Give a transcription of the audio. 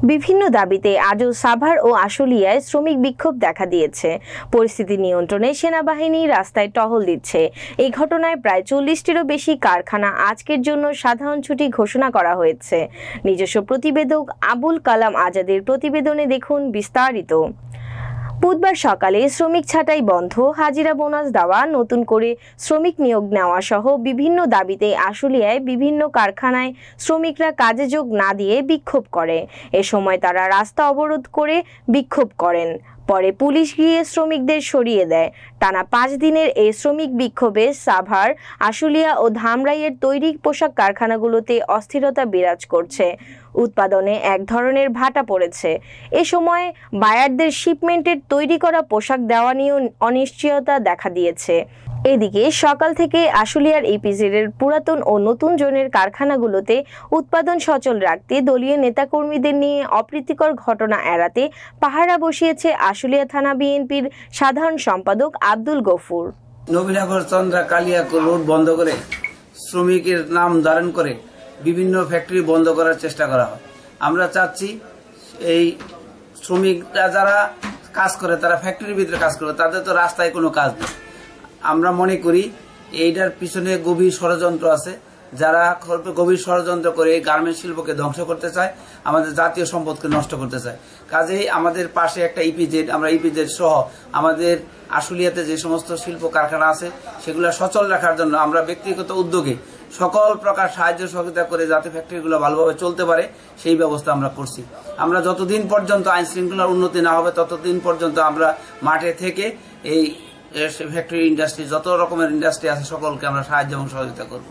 বিভিন্ন দাবিতে আজও সাভার ও আশুলিয়ায় শ্রমিক বিক্ষোভ দেখা দিয়েছে। পরিস্থিতি নিয়ন্ত্রণে সেনাবাহিনী রাস্তায় টহল দিচ্ছে। এই ঘটনায় প্রায় 40টিরও বেশি কারখানা আজকের জন্য সাধারণ ছুটি ঘোষণা করা হয়েছে। নিজস্ব প্রতিবেদক আবুল কালাম আজাদের প্রতিবেদনে দেখুন বিস্তারিত। বুধবার সকালে শ্রমিক ছাঁটাই বন্ধ, হাজিরা বোনাস দেওয়া, নতুন করে শ্রমিক নিয়োগ নেওয়া সহ বিভিন্ন দাবিতে আশুলিয়ায় বিভিন্ন কারখানায় শ্রমিকরা কাজে যোগ না দিয়ে বিক্ষোভ করে। এ সময় তারা রাস্তা অবরোধ করে বিক্ষোভ করেন। পরে পুলিশ গিয়ে শ্রমিকদের সরিয়ে দেয়। টানা 5 দিনের এই শ্রমিক বিক্ষোভে সাভার, আশুলিয়া ও ধামরাইয়ের তৈরি পোশাক কারখানাগুলোতে অস্থিরতা বিরাজ করছে। উৎপাদনে এক ধরনের ভাটা পড়েছে। এ সময় বায়ারদের শিপমেন্টের তৈরি করা পোশাক দেওয়া নিয়েও অনিশ্চয়তা দেখা দিয়েছে। এদিকে সকাল থেকে আশুলিয়ার ইপিজেডের পুরাতন ও নতুন জোনের কারখানাগুলোতে উৎপাদন সচল রাখতে দলীয় নেতাকর্মীদের নিয়ে অপ্রীতিকর ঘটনা এড়াতে পাহারা বসিয়েছে আশুলিয়া থানা বিএনপির সাধারণ সম্পাদক আব্দুল গফুর। নবীনগর চন্দ্রা কালিয়া রোড বন্ধ করে শ্রমিকের নাম ধারণ করে বিভিন্ন ফ্যাক্টরি বন্ধ করার চেষ্টা করা হয়। আমরা চাচ্ছি এই শ্রমিকরা যারা কাজ করে তারা ফ্যাক্টরির ভিতরে কাজ করে, তাদের তো রাস্তায় কোনো কাজ নেই। আমরা মনে করি এইটার পিছনে গভীর ষড়যন্ত্র আছে, যারা গভীর ষড়যন্ত্র করে এই গার্মেন্ট শিল্পকে ধ্বংস করতে চায়, আমাদের জাতীয় সম্পদকে নষ্ট করতে চায়। কাজেই আমাদের পাশে একটা ইপিজেড, আমরা ইপিজেড সহ আমাদের আশুলিয়াতে যে সমস্ত শিল্প কারখানা আছে সেগুলো সচল রাখার জন্য আমরা ব্যক্তিগত উদ্যোগে সকল প্রকার সাহায্য সহযোগিতা করে যাতে ফ্যাক্টরিগুলো ভালোভাবে চলতে পারে সেই ব্যবস্থা আমরা করছি। আমরা যতদিন পর্যন্ত আইন শৃঙ্খলার উন্নতি না হবে ততদিন পর্যন্ত আমরা মাঠে থেকে এই ফ্যাক্টরি ইন্ডাস্ট্রি, যত রকমের ইন্ডাস্ট্রি আছে সকলকে আমরা সাহায্য এবং সহযোগিতা করব।